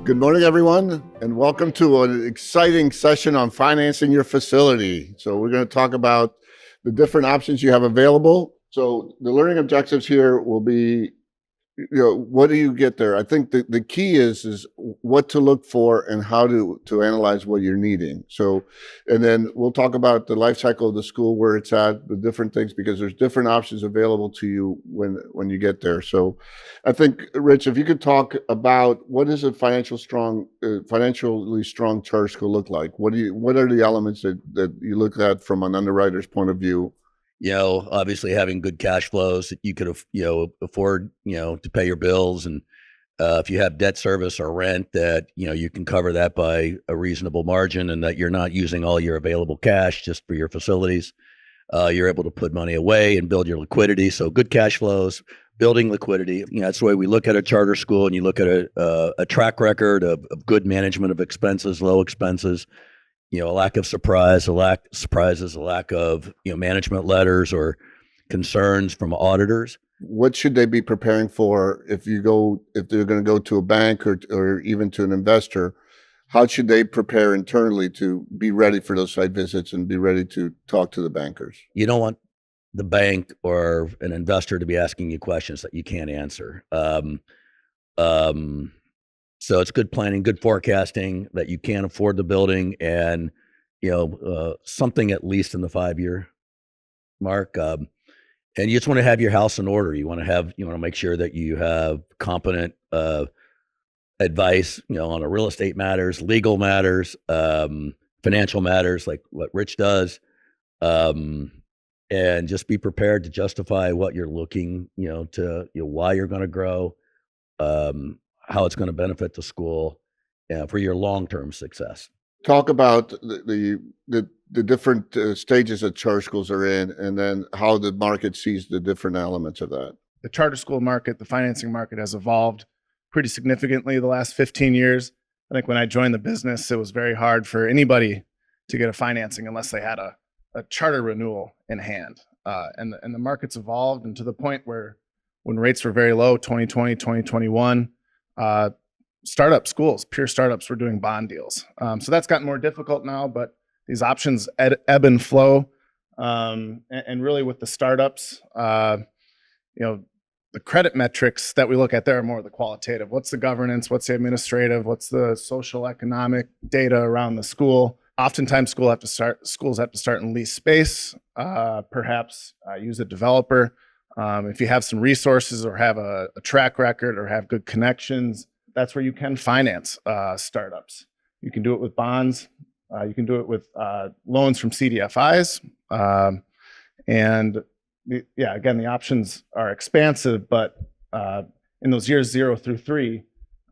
Good morning, everyone, and welcome to an exciting session on financing your facility. So we're going to talk about the different options you have available. So the learning objectives here will be, what do you get there? I think the key is what to look for and how to analyze what you're needing. So, and then we'll talk about the life cycle of the school, where it's at, the different things, because there's different options available to you when you get there. So I think, Rich, if you could talk about what is a financially strong charter school look like? What are the elements that you look at from an underwriter's point of view? Obviously having good cash flows that you could, afford, to pay your bills. And if you have debt service or rent that, you can cover that by a reasonable margin and that you're not using all your available cash just for your facilities. You're able to put money away and build your liquidity. So good cash flows, building liquidity. That's the way we look at a charter school, and you look at a track record of good management of expenses, low expenses. A lack of surprises, a lack of management letters or concerns from auditors. What should they be preparing for if they're going to go to a bank or even to an investor? How should they prepare internally to be ready for those site visits and be ready to talk to the bankers? You don't want the bank or an investor to be asking you questions that you can't answer. So it's good planning, good forecasting that you can afford the building, and something at least in the 5-year mark. And you just want to have your house in order. You want to make sure that you have competent advice, on a real estate matters, legal matters, financial matters, like what Rich does, and just be prepared to justify what you're looking, why you're going to grow. How it's going to benefit the school for your long-term success. Talk about the different stages that charter schools are in, and then how the market sees the different elements of that. The charter school market, the financing market, has evolved pretty significantly the last 15 years. I think when I joined the business, it was very hard for anybody to get a financing unless they had a charter renewal in hand. And the market's evolved, and to the point where when rates were very low, 2020, 2021, startup schools, pure startups, were doing bond deals. So that's gotten more difficult now, but these options ebb and flow. And really with the startups, the credit metrics that we look at there are more the qualitative. What's the governance? What's the administrative? What's the social economic data around the school? Oftentimes schools have to start and lease space, perhaps use a developer. If you have some resources or have a track record or have good connections, that's where you can finance startups. You can do it with bonds. You can do it with loans from CDFIs. And again, the options are expansive, but in those years 0 through 3,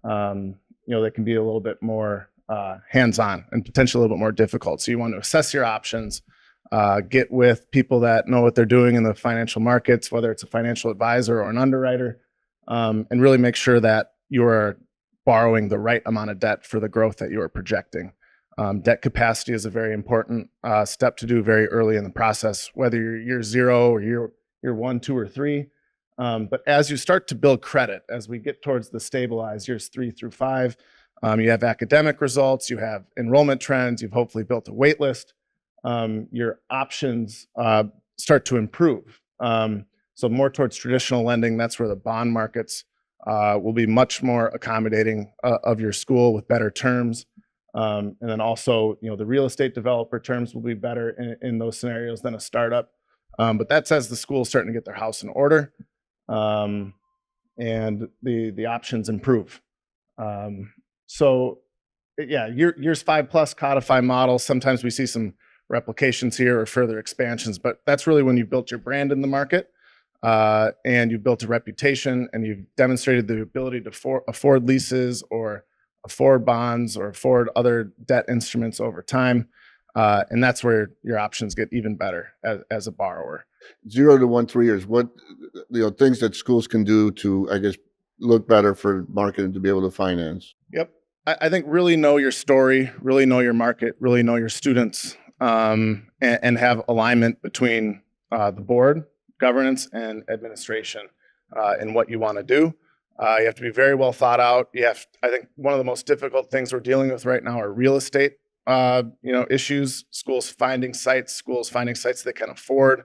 they can be a little bit more hands-on and potentially a little bit more difficult. So you want to assess your options. Get with people that know what they're doing in the financial markets, whether it's a financial advisor or an underwriter, and really make sure that you're borrowing the right amount of debt for the growth that you are projecting. Debt capacity is a very important step to do very early in the process, whether you're year 0 or year 1, 2, or 3. But as you start to build credit, as we get towards the stabilized years 3 through 5, you have academic results, you have enrollment trends, you've hopefully built a wait list. Your options start to improve. So more towards traditional lending, that's where the bond markets will be much more accommodating of your school with better terms. And then also, the real estate developer terms will be better in those scenarios than a startup. But that's as the school is starting to get their house in order, and the options improve. Years 5+ codify models. Sometimes we see some replications here or further expansions, but that's really when you've built your brand in the market, and you've built a reputation, and you've demonstrated the ability to afford leases or afford bonds or afford other debt instruments over time. And that's where your options get even better as a borrower. 0 to 1, 3 years. What things that schools can do to, I guess, look better for marketing to be able to finance? Yep. I think really know your story, really know your market, really know your students, and have alignment between the board, governance, and administration in what you want to do. You have to be very well thought out. I think one of the most difficult things we're dealing with right now are real estate, issues, schools finding sites they can afford.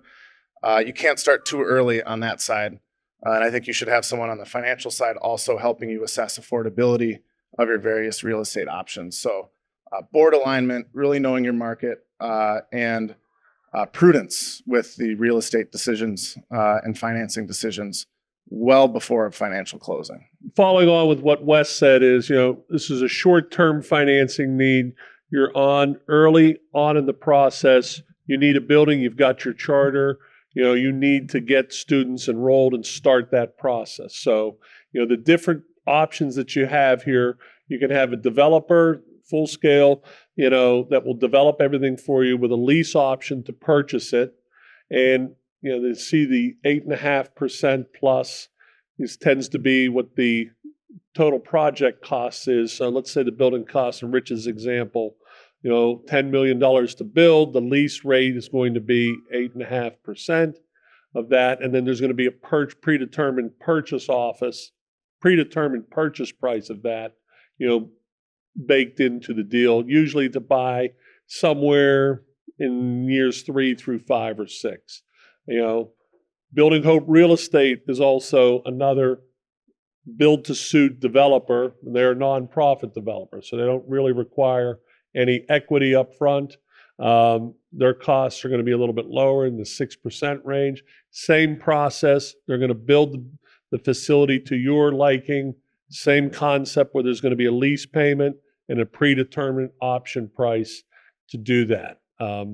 You can't start too early on that side. And I think you should have someone on the financial side also helping you assess affordability of your various real estate options. So board alignment, really knowing your market, and prudence with the real estate decisions and financing decisions well before a financial closing. Following on with what Wes said is, this is a short-term financing need. You're on early on in the process. You need a building. You've got your charter. You need to get students enrolled and start that process. So, the different options that you have here, you can have a developer, full scale, that will develop everything for you with a lease option to purchase it. And, they see the 8.5% plus. This tends to be what the total project cost is. So let's say the building cost, in Rich's example, $10 million to build. The lease rate is going to be 8.5% of that. And then there's going to be a predetermined purchase price of that, baked into the deal, usually to buy somewhere in years 3 through 5 or 6. Building Hope Real Estate is also another build-to-suit developer. They're a nonprofit developer, so they don't really require any equity up front. Their costs are going to be a little bit lower in the 6% range. Same process. They're going to build the facility to your liking. Same concept where there's going to be a lease payment and a predetermined option price to do that.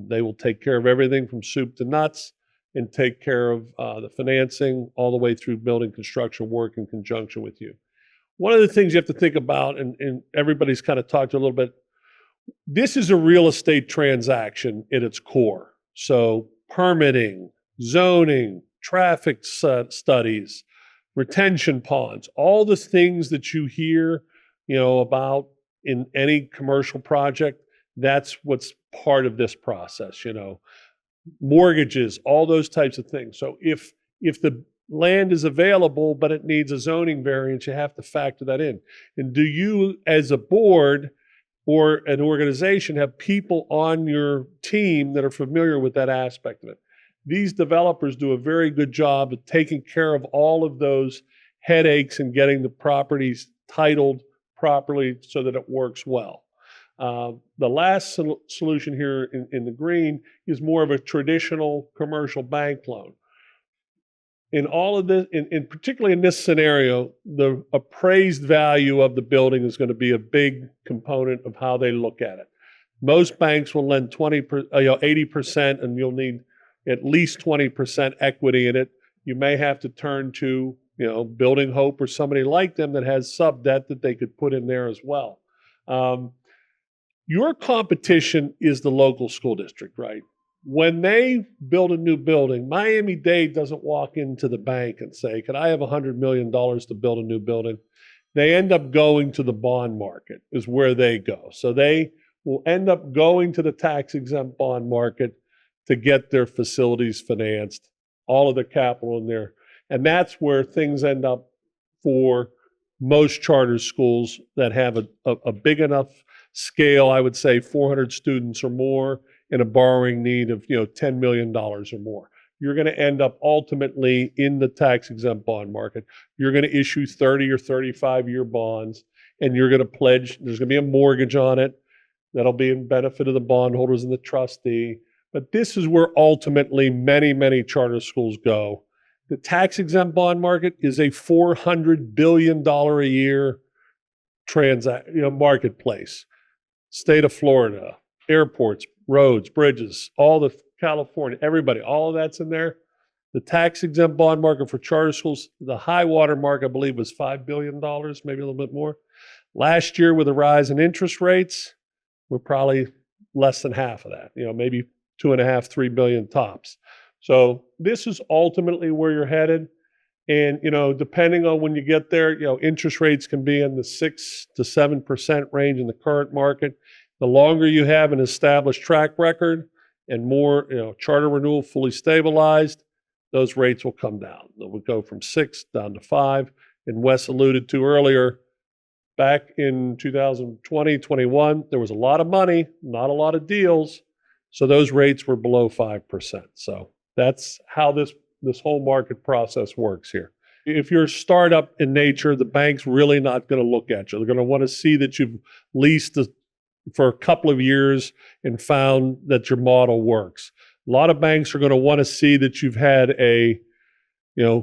They will take care of everything from soup to nuts and take care of the financing all the way through building construction work in conjunction with you. One of the things you have to think about, and everybody's kind of talked a little bit, this is a real estate transaction at its core. So permitting, zoning, traffic studies, retention ponds, all the things that you hear, about in any commercial project, that's what's part of this process, mortgages, all those types of things. So if the land is available, but it needs a zoning variance, you have to factor that in. And do you, as a board or an organization, have people on your team that are familiar with that aspect of it? These developers do a very good job of taking care of all of those headaches and getting the properties titled properly so that it works well. The last solution here in the green is more of a traditional commercial bank loan. In all of this, particularly in this scenario, the appraised value of the building is going to be a big component of how they look at it. Most banks will lend 80%, and you'll need at least 20% equity in it. You may have to turn to, Building Hope or somebody like them that has sub debt that they could put in there as well. Your competition is the local school district, right? When they build a new building, Miami-Dade doesn't walk into the bank and say, "Can I have $100 million to build a new building?" They end up going to the bond market is where they go. So they will end up going to the tax-exempt bond market to get their facilities financed, all of the capital in there. And that's where things end up for most charter schools that have a big enough scale, I would say 400 students or more, and a borrowing need of $10 million or more. You're going to end up ultimately in the tax-exempt bond market. You're going to issue 30 or 35-year bonds, and you're going to pledge, there's going to be a mortgage on it. That'll be in benefit of the bondholders and the trustee. But this is where ultimately many, many charter schools go. The tax-exempt bond market is a $400 billion a year marketplace. State of Florida, airports, roads, bridges, all the California, everybody, all of that's in there. The tax-exempt bond market for charter schools, the high water mark, I believe, was $5 billion, maybe a little bit more. Last year, with a rise in interest rates, we're probably less than half of that, maybe 2.5, 3 billion tops. So this is ultimately where you're headed. And, depending on when you get there, interest rates can be in the 6 to 7% range in the current market. The longer you have an established track record and more, charter renewal fully stabilized, those rates will come down. They'll go from 6 down to 5. and Wes alluded to earlier, back in 2020, 21, there was a lot of money, not a lot of deals. So those rates were below 5%. So that's how this whole market process works here. If you're a startup in nature, the bank's really not going to look at you. They're going to want to see that you've leased for a couple of years and found that your model works. A lot of banks are going to want to see that you've had a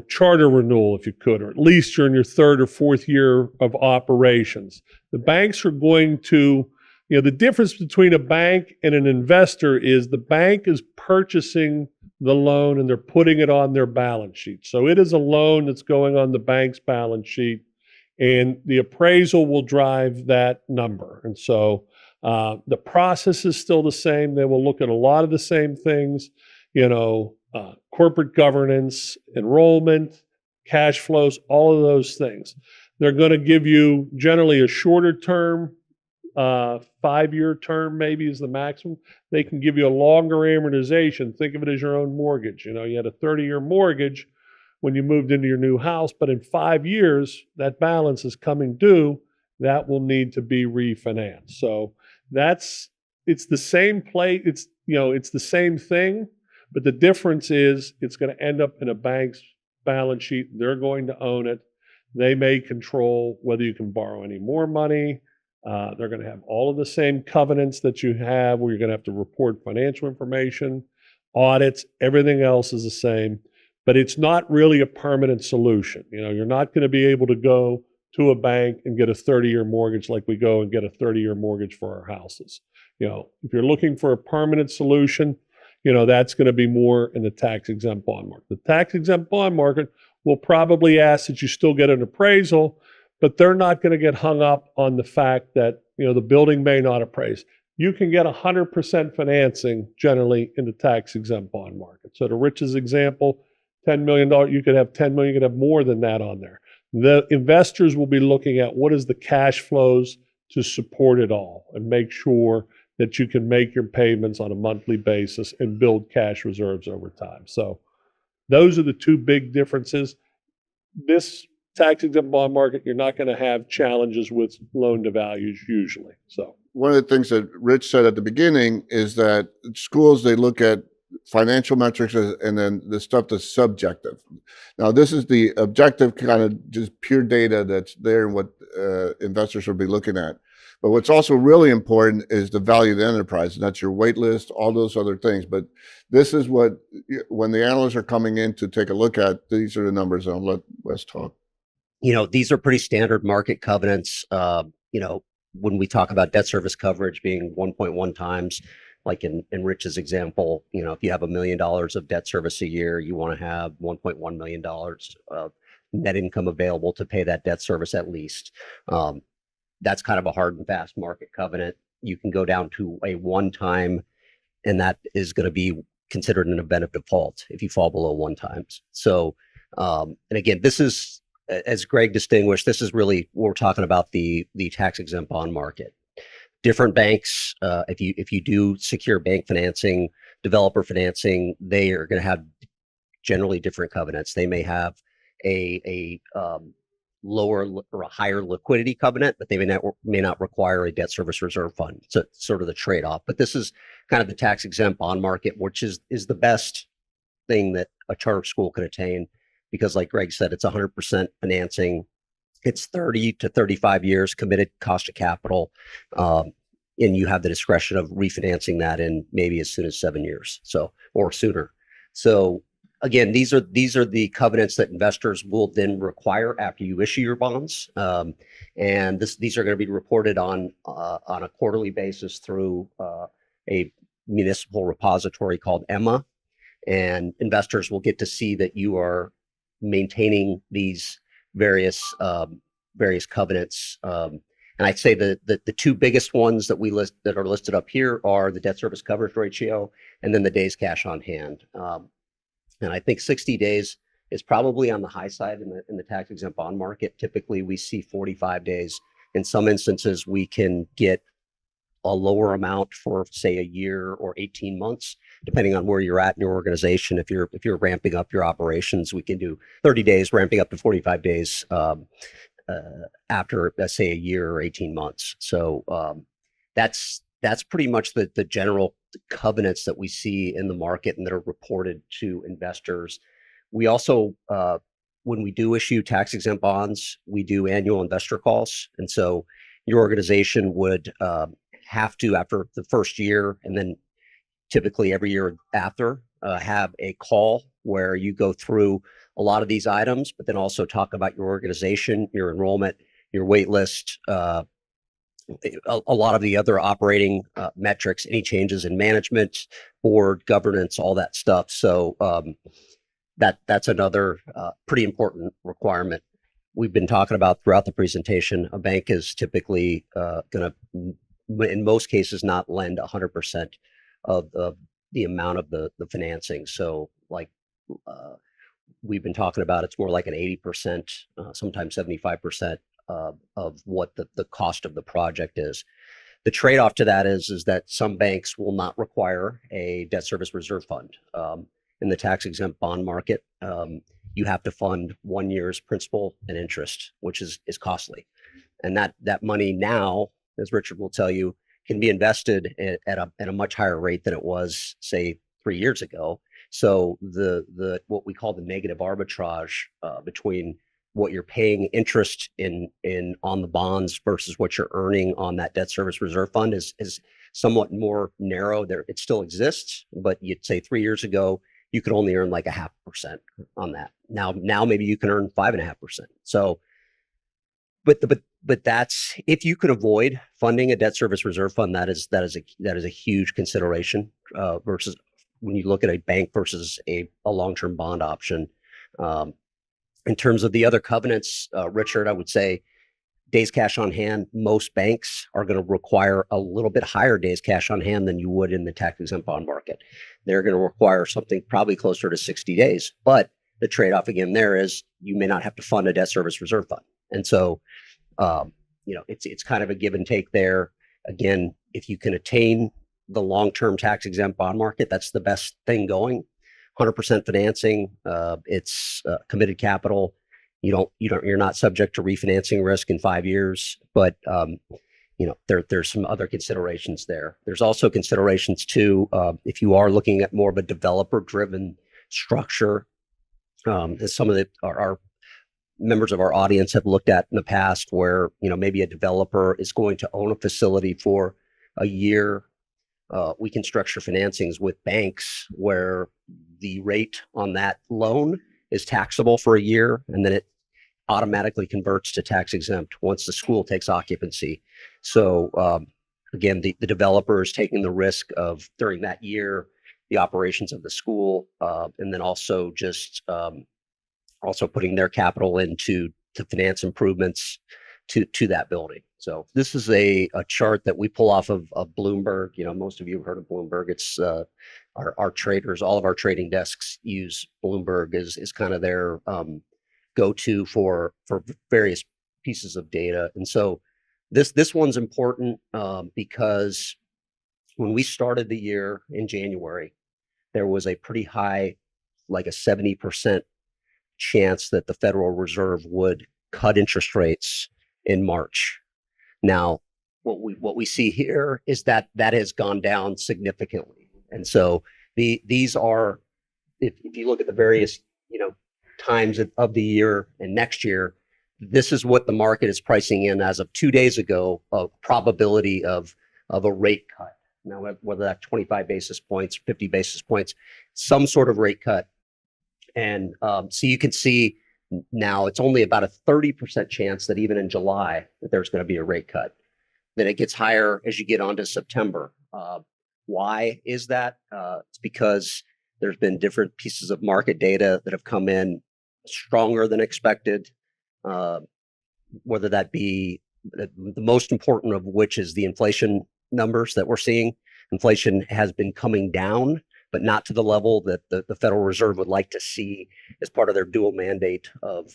charter renewal, if you could, or at least you're in your third or fourth year of operations. The banks are going to, the difference between a bank and an investor is the bank is purchasing the loan and they're putting it on their balance sheet. So it is a loan that's going on the bank's balance sheet, and the appraisal will drive that number. And so the process is still the same. They will look at a lot of the same things, corporate governance, enrollment, cash flows, all of those things. They're going to give you generally a shorter term, 5-year term maybe is the maximum. They can give you a longer amortization. Think of it as your own mortgage. You had a 30-year mortgage when you moved into your new house, but in 5 years, that balance is coming due. That will need to be refinanced. So it's the same play. It's the same thing. But the difference is it's going to end up in a bank's balance sheet. They're going to own it. They may control whether you can borrow any more money. They're going to have all of the same covenants that you have, where you're going to have to report financial information, audits, everything else is the same. But it's not really a permanent solution. You're not going to be able to go to a bank and get a 30-year mortgage like we go and get a 30-year mortgage for our houses. If you're looking for a permanent solution, that's going to be more in the tax-exempt bond market. The tax-exempt bond market will probably ask that you still get an appraisal, but they're not going to get hung up on the fact that, the building may not appraise. You can get 100% financing generally in the tax-exempt bond market. So to Rich's example, $10 million, you could have $10 million, you could have more than that on there. The investors will be looking at what is the cash flows to support it all and make sure that you can make your payments on a monthly basis and build cash reserves over time. So those are the two big differences. This tax-exempt bond market, you're not going to have challenges with loan to values usually. So one of the things that Rich said at the beginning is that schools, they look at financial metrics and then the stuff that's subjective. Now, this is the objective kind of just pure data that's there and what investors will be looking at. But what's also really important is the value of the enterprise, and that's your wait list, all those other things. But this is what, when the analysts are coming in to take a look at, these are the numbers. I'll let Wes talk. These are pretty standard market covenants. When we talk about debt service coverage being 1.1 times, like in Rich's example, if you have $1 million of debt service a year, you want to have $1.1 million of net income available to pay that debt service at least. That's kind of a hard and fast market covenant. You can go down to a 1 time, and that is going to be considered an event of default if you fall below 1 times. So, and again, this is, as Greg distinguished, this is really, we're talking about the tax-exempt bond market. Different banks, if you do secure bank financing, developer financing, they are going to have generally different covenants. They may have a lower or a higher liquidity covenant, but they may not require a debt service reserve fund. So it's sort of the trade-off. But this is kind of the tax-exempt bond market, which is the best thing that a charter school could attain, because like Greg said, it's 100% financing. It's 30 to 35 years committed cost of capital. And you have the discretion of refinancing that in maybe as soon as 7 years, or sooner. So again, these are the covenants that investors will then require after you issue your bonds. And these are going to be reported on a quarterly basis through a municipal repository called EMMA. And investors will get to see that you are maintaining these various covenants. And I'd say the two biggest ones that that are listed up here are the debt service coverage ratio and then the days cash on hand. And I think 60 days is probably on the high side in the tax-exempt bond market. Typically, we see 45 days. In some instances, we can get a lower amount for, say, a year or 18 months. depending on where you're at in your organization. If you're ramping up your operations, we can do 30 days, ramping up to 45 days after, let's say, a year or 18 months. So that's pretty much the general covenants that we see in the market and that are reported to investors. We also, when we do issue tax exempt bonds, we do annual investor calls. And so your organization would have to, after the first year, and then typically every year after, have a call where you go through a lot of these items, but then also talk about your organization, your enrollment, your wait list, a lot of the other operating metrics, any changes in management, board governance, all that stuff. So that's another pretty important requirement. We've been talking about throughout the presentation. A bank is typically going to, in most cases, not lend 100% of the amount of the financing. So like we've been talking about, it's more like an 80%, sometimes 75% of what the cost of the project is. The trade-off to that is that some banks will not require a debt service reserve fund. In the tax-exempt bond market, you have to fund 1 year's principal and interest, which is costly. And that money now, as Richard will tell you, can be invested at a much higher rate than it was, say, 3 years ago. So the what we call the negative arbitrage between what you're paying interest in on the bonds versus what you're earning on that debt service reserve fund is somewhat more narrow. There, it still exists, but you'd say 3 years ago you could only earn like 0.5% on that. Now maybe you can earn 5.5%. So, but that's, if you could avoid funding a debt service reserve fund, that is a huge consideration versus when you look at a bank versus a long-term bond option. In terms of the other covenants, Richard, I would say days cash on hand. Most banks are going to require a little bit higher days cash on hand than you would in the tax-exempt bond market. They're going to require something probably closer to 60 days. But the trade-off again there is you may not have to fund a debt service reserve fund. And so, it's kind of a give and take there. Again, if you can attain the long-term tax-exempt bond market, that's the best thing going. 100% financing, it's committed capital. You're not subject to refinancing risk in 5 years, but there's some other considerations there. There's also considerations too, if you are looking at more of a developer-driven structure, as some of our members of our audience have looked at in the past, where maybe a developer is going to own a facility for a year. We can structure financings with banks where the rate on that loan is taxable for a year, and then it automatically converts to tax exempt once the school takes occupancy. So again, the developer is taking the risk of, during that year, the operations of the school, and then also just also putting their capital into to finance improvements to that building. So this is a chart that we pull off of Bloomberg. Most of you have heard of Bloomberg. It's our traders, all of our trading desks use Bloomberg as kind of their go-to for various pieces of data. And so this one's important because when we started the year in January, there was a pretty high, like a 70% chance that the Federal Reserve would cut interest rates in March. Now, what we see here is that has gone down significantly. And so these are, if you look at the various times of the year and next year, this is what the market is pricing in as of 2 days ago, of probability of a rate cut. Now, whether that's 25 basis points, 50 basis points, some sort of rate cut. And so you can see now it's only about a 30% chance that even in July that there's going to be a rate cut. Then it gets higher as you get onto September. Why is that? It's because there's been different pieces of market data that have come in stronger than expected, whether that be the most important of which is the inflation numbers that we're seeing. Inflation has been coming down, but not to the level that the Federal Reserve would like to see as part of their dual mandate of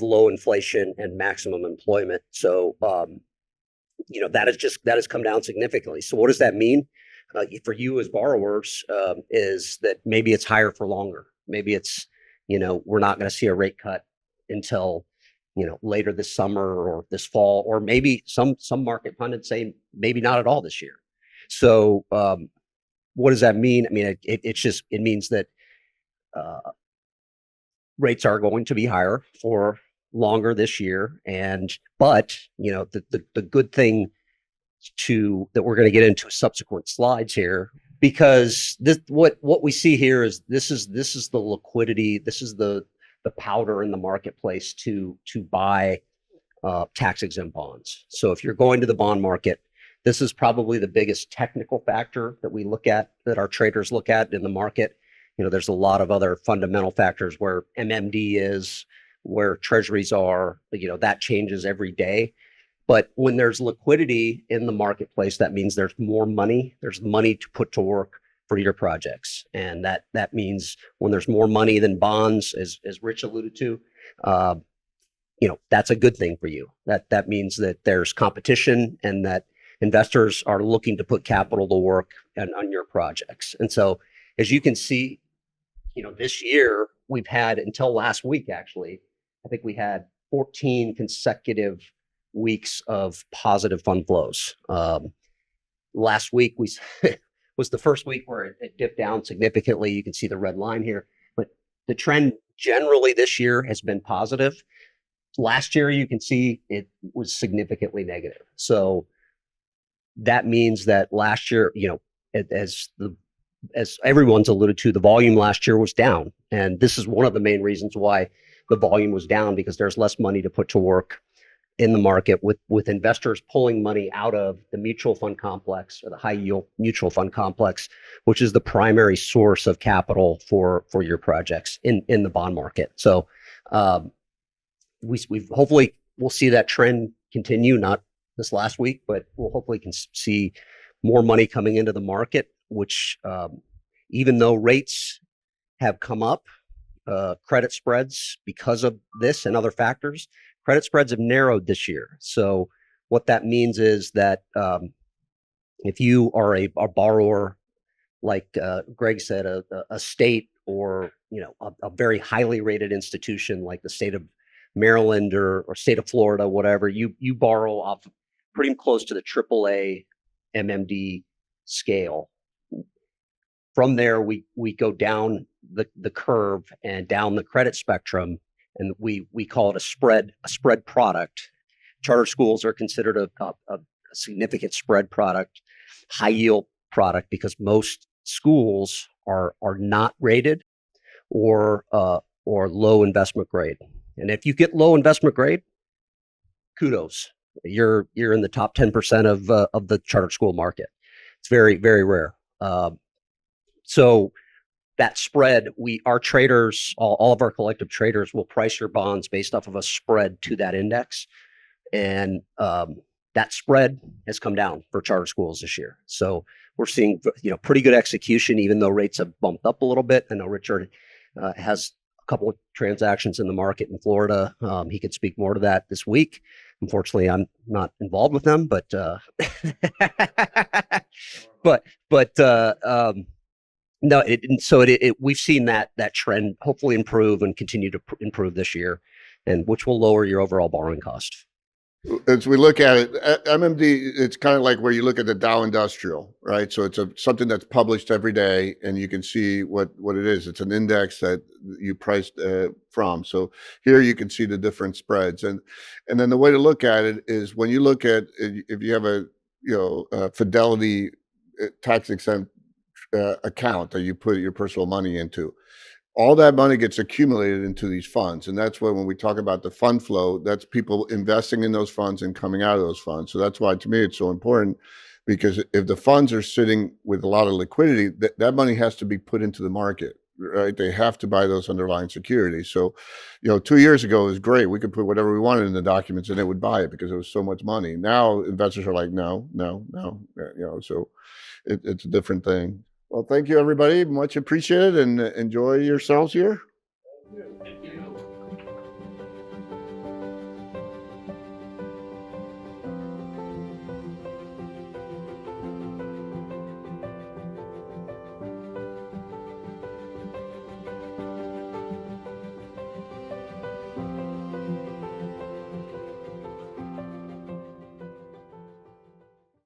low inflation and maximum employment. So, that has come down significantly. So what does that mean? for you as borrowers is that maybe it's higher for longer. Maybe it's, we're not going to see a rate cut until, later this summer or this fall, or maybe some market pundits say maybe not at all this year. So what does that mean? I mean, it means that rates are going to be higher for longer this year. But the good thing that we're going to get into subsequent slides here, because what we see here is this is the liquidity, this is the powder in the marketplace to buy tax exempt bonds. So if you're going to the bond market, this is probably the biggest technical factor that we look at, that our traders look at in the market. There's a lot of other fundamental factors where MMD is, where treasuries are, that changes every day. But when there's liquidity in the marketplace, that means there's more money. There's money to put to work for your projects. And that means when there's more money than bonds, as Rich alluded to, that's a good thing for you. That means that there's competition and that investors are looking to put capital to work on your projects. And so, as you can see, this year we've had, until last week, actually, I think we had 14 consecutive weeks of positive fund flows. Last week was the first week where it dipped down significantly. You can see the red line here, but the trend generally this year has been positive. Last year, you can see it was significantly negative. So that means that last year, as everyone's alluded to, the volume last year was down. And this is one of the main reasons why the volume was down, because there's less money to put to work in the market, with investors pulling money out of the mutual fund complex, or the high yield mutual fund complex, which is the primary source of capital for your projects in the bond market. So we've hopefully we'll see that trend continue, not this last week, but we'll hopefully can see more money coming into the market, which even though rates have come up, credit spreads, because of this and other factors, credit spreads have narrowed this year. So what that means is that if you are a borrower, like Greg said, a state, or a very highly rated institution like the state of Maryland or state of Florida, whatever, you borrow off pretty close to the AAA MMD scale. From there, we go down the curve and down the credit spectrum, and we call it a spread product. Charter schools are considered a significant spread product, high yield product, because most schools are not rated or low investment grade. And if you get low investment grade, kudos, you're in the top 10% of the charter school market. It's very, very rare. So that spread, our traders, all of our collective traders, will price your bonds based off of a spread to that index. And that spread has come down for charter schools this year. So we're seeing pretty good execution, even though rates have bumped up a little bit. I know Richard has a couple of transactions in the market in Florida. He could speak more to that this week. Unfortunately, I'm not involved with them, but no, we've seen that trend hopefully improve and continue to improve this year, and which will lower your overall borrowing cost. As we look at it, MMD, it's kind of like where you look at the Dow Industrial, right? So it's something that's published every day, and you can see what it is. It's an index that you priced from. So here you can see the different spreads, and then the way to look at it is when you look at, if you have a Fidelity tax exempt account that you put your personal money into, all that money gets accumulated into these funds. And that's when we talk about the fund flow, that's people investing in those funds and coming out of those funds. So that's why, to me, it's so important, because if the funds are sitting with a lot of liquidity, that money has to be put into the market, right? They have to buy those underlying securities. So, 2 years ago, it was great. We could put whatever we wanted in the documents and it would buy it because it was so much money. Now investors are like, no. So it's a different thing. Well, thank you, everybody. Much appreciated, and enjoy yourselves here.